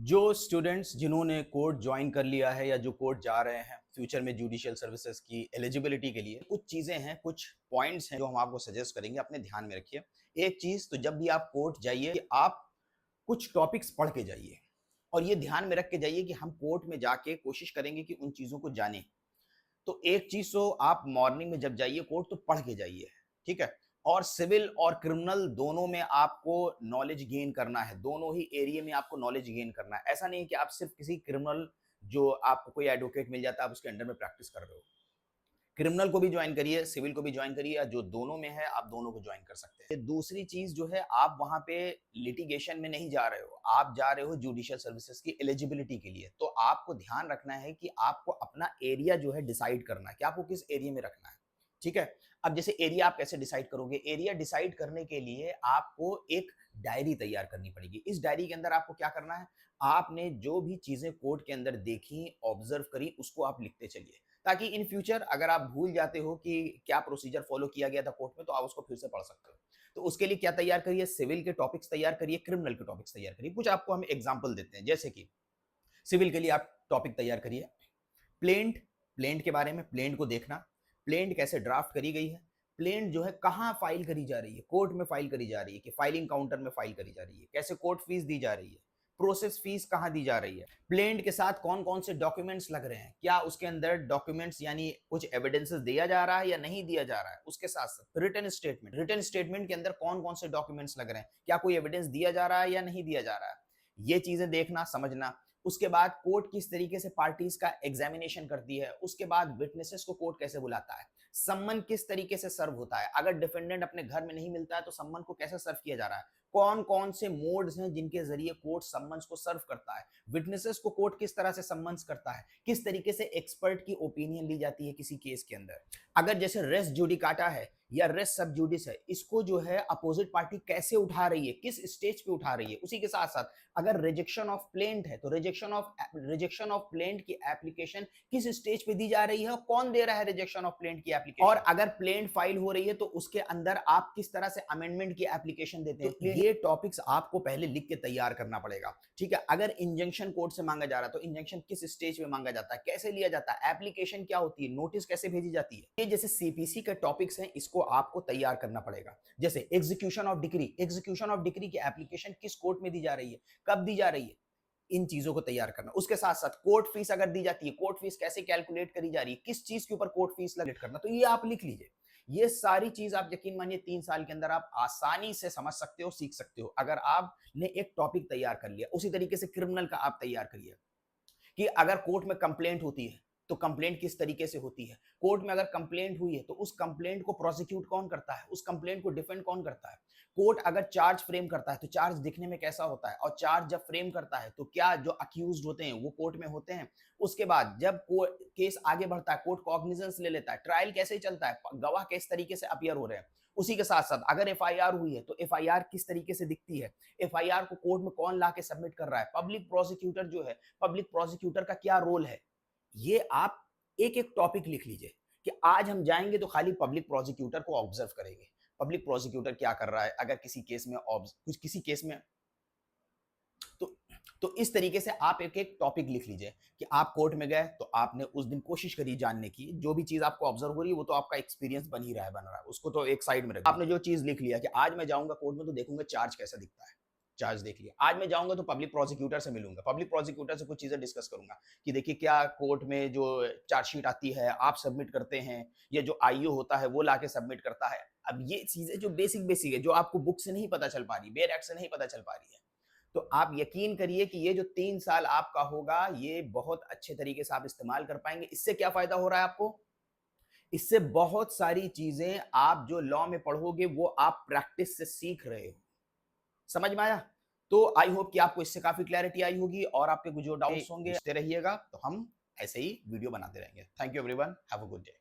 जो स्टूडेंट्स जिन्होंने court join कर लिया है या जो कोर्ट जा रहे हैं फ्यूचर में जुडिशियल सर्विसेज की एलिजिबिलिटी के लिए, कुछ चीज़ें हैं, कुछ पॉइंट्स हैं जो हम आपको सजेस्ट करेंगे, अपने ध्यान में रखिए। एक चीज़ तो जब भी आप कोर्ट जाइए कि आप कुछ टॉपिक्स पढ़ के जाइए और ये ध्यान में रख के जाइए कि हम कोर्ट में जाके कोशिश करेंगे कि उन चीज़ों को जानें। तो एक चीज तो आप मॉर्निंग में जब जाइए कोर्ट तो पढ़ के जाइए, ठीक है। और सिविल और क्रिमिनल दोनों में आपको नॉलेज गेन करना है, दोनों ही एरिया में आपको नॉलेज गेन करना है। ऐसा नहीं है कि आप सिर्फ किसी क्रिमिनल, जो आपको कोई एडवोकेट मिल जाता है आप उसके अंडर में प्रैक्टिस कर रहे हो। क्रिमिनल को भी ज्वाइन करिए, सिविल को भी ज्वाइन करिए, या जो दोनों में है आप दोनों को ज्वाइन कर सकते हैं। दूसरी चीज जो है, आप वहां पे लिटिगेशन में नहीं जा रहे हो, आप जा रहे हो जुडिशियल सर्विसेज की एलिजिबिलिटी के लिए। तो आपको ध्यान रखना है कि आपको अपना एरिया जो है डिसाइड करना है कि आपको किस एरिया में रखना है, ठीक है। अब जैसे एरिया आप कैसे डिसाइड करोगे? एरिया डिसाइड करने के लिए आपको एक डायरी तैयार करनी पड़ेगी। इस डायरी के अंदर आपको क्या करना है, आपने जो भी चीजें कोर्ट के अंदर देखी, ऑब्जर्व करी, उसको आप लिखते चलिए, ताकि इन फ्यूचर अगर आप भूल जाते हो कि क्या प्रोसीजर फॉलो किया गया था कोर्ट में, तो आप उसको फिर से पढ़ सकते हो। तो उसके लिए क्या तैयार करिए, सिविल के टॉपिक्स तैयार करिए, क्रिमिनल के टॉपिक्स तैयार करिए। कुछ आपको हम एग्जांपल देते हैं, जैसे कि सिविल के लिए आप टॉपिक तैयार करिए प्लेंट। प्लेंट के बारे में, प्लेंट को देखना, प्लेंट कैसे ड्राफ्ट करी गई है, प्लेंट जो है कहाँ फाइल करी जा रही है, कोर्ट में फाइल करी जा रही है कि फाइलिंग काउंटर में फाइल करी जा रही है, कैसे कोर्ट फीस दी जा रही है, प्रोसेस फीस कहाँ दी जा रही है, प्लेंट के साथ कौन कौन से डॉक्यूमेंट्स लग रहे हैं, क्या उसके अंदर डॉक्यूमेंट्स यानी कुछ एविडेंसेस दिया जा रहा है या नहीं दिया जा रहा है। उसके साथ साथ रिटन स्टेटमेंट, रिटन स्टेटमेंट के अंदर कौन कौन से डॉक्यूमेंट्स लग रहे हैं, क्या कोई एविडेंस दिया जा रहा है या नहीं दिया जा रहा है, ये चीजें देखना समझना। उसके बाद कोर्ट किस तरीके से पार्टीज का एग्जामिनेशन करती है, उसके बाद विटनेसेस को कोर्ट कैसे बुलाता है, सम्मन किस तरीके से सर्व होता है, अगर डिफेंडेंट अपने घर में नहीं मिलता है तो सम्मन को कैसे सर्व किया जा रहा है, कौन कौन से मोड्स हैं जिनके जरिए कोर्ट सम्मन्स को सर्व करता है, विटनेसेस को कोर्ट किस तरह से सम्मन्स करता है, किस तरीके से एक्सपर्ट की ओपिनियन ली जाती है किसी केस के अंदर। अगर जैसे रेस जुडिकाटा है या रेस सब जुडिस है, इसको जो है अपोजिट पार्टी कैसे उठा रही है, किस स्टेज पे उठा रही है। उसी के साथ साथ अगर रिजेक्शन ऑफ प्लेंट है तो रिजेक्शन ऑफ प्लेंट की एप्लीकेशन किस स्टेज पे दी जा रही है, कौन दे रहा है रिजेक्शन ऑफ प्लेंट की एप्लीकेशन, और अगर प्लेंट फाइल हो रही है तो उसके अंदर आप किस तरह से अमेंडमेंट की एप्लीकेशन देते हैं। तो ये टॉपिक्स आपको पहले लिख के तैयार करना पड़ेगा, ठीक है। अगर इंजंक्शन कोर्ट से मांगा जा रहा है तो इंजंक्शन किस स्टेज पे मांगा जाता है, कैसे लिया जाता है, एप्लीकेशन क्या होती है, नोटिस कैसे भेजी जाती है। ये जैसे सीपीसी के टॉपिक्स हैं, इसको आपको तैयार करना पड़ेगा। जैसे execution of decree, execution of decree की एप्लीकेशन किस कोर्ट में दी जा रही है, कब दी जा रही है, इन चीजों को तैयार करना। उसके साथ साथ कोर्ट फीस अगर दी जाती है, कोर्ट फीस कैसे कैलकुलेट करी जा रही है, किस चीज के ऊपर कोर्ट फीस कैलकुलेट करना, तो ये आप लिख लीजिए। ये सारी चीज आप यकीन मानिए 3 साल के अंदर आप आसानी से समझ सकते हो, सीख सकते हो, अगर आपने एक टॉपिक तैयार कर लिया। उसी तरीके से क्रिमिनल का आप तैयार करिए कि अगर कोर्ट में कंप्लेंट होती है तो कंप्लेंट किस तरीके से होती है, कोर्ट में अगर कंप्लेंट हुई है तो उस कंप्लेंट को प्रोसिक्यूट कौन करता है, उस कंप्लेंट को डिफेंड कौन करता है, कोर्ट अगर चार्ज फ्रेम करता है तो चार्ज दिखने में कैसा होता है, और चार्ज जब फ्रेम करता है तो क्या जो अक्यूज्ड होते हैं वो कोर्ट में होते हैं। उसके बाद जब केस आगे बढ़ता है, कोर्ट कॉग्निजेंस ले लेता है, ट्रायल कैसे चलता है, गवाह किस तरीके से अपीयर हो रहे हैं। उसी के साथ साथ अगर एफआईआर हुई है तो एफआईआर किस तरीके से दिखती है, एफआईआर को कोर्ट में कौन ला के सबमिट कर रहा है, पब्लिक प्रोसिक्यूटर जो है, पब्लिक प्रोसिक्यूटर का क्या रोल है। ये आप एक एक टॉपिक लिख लीजिए कि आज हम जाएंगे तो खाली पब्लिक प्रोसिक्यूटर को ऑब्जर्व करेंगे, पब्लिक प्रोसिक्यूटर क्या कर रहा है अगर किसी केस में कुछ किसी केस में। तो तो इस तरीके से आप एक एक टॉपिक लिख लीजिए कि आप कोर्ट में गए तो आपने उस दिन कोशिश करी जानने की, जो भी चीज आपको ऑब्जर्व हो रही है वो तो आपका एक्सपीरियंस बन ही रहा है, बन रहा है, उसको तो एक साइड में रख। आपने जो चीज लिख लिया कि आज मैं जाऊंगा कोर्ट में तो देखूंगा चार्ज कैसा दिखता है, चार्ज देख लिया, आज मैं जाऊंगा तो पब्लिक प्रोसिक्यूटर से मिलूंगा, पब्लिक प्रोसिक्यूटर से कुछ चीजें डिस्कस करूंगा कि देखिए क्या कोर्ट में जो चार्जशीट आती है आप सबमिट करते हैं, या जो आईओ होता है वो लाके सबमिट करता है। अब ये चीजें जो बेसिक बेसिक है, जो आपको बुक से नहीं पता चल पा रही, बेयर एक्ट से नहीं पता चल पा रही है, तो आप यकीन करिए कि ये जो 3 साल आपका होगा ये बहुत अच्छे तरीके से आप इस्तेमाल कर पाएंगे। इससे क्या फायदा हो रहा है आपको, इससे बहुत सारी चीजें आप जो लॉ में पढ़ोगे वो आप प्रैक्टिस से सीख रहे हो। समझ में आया? तो आई होप कि आपको इससे काफी क्लैरिटी आई होगी, और आपके जो डाउट्स होंगे पूछते रहिएगा, तो हम ऐसे ही वीडियो बनाते रहेंगे। Thank you everyone, have a good day.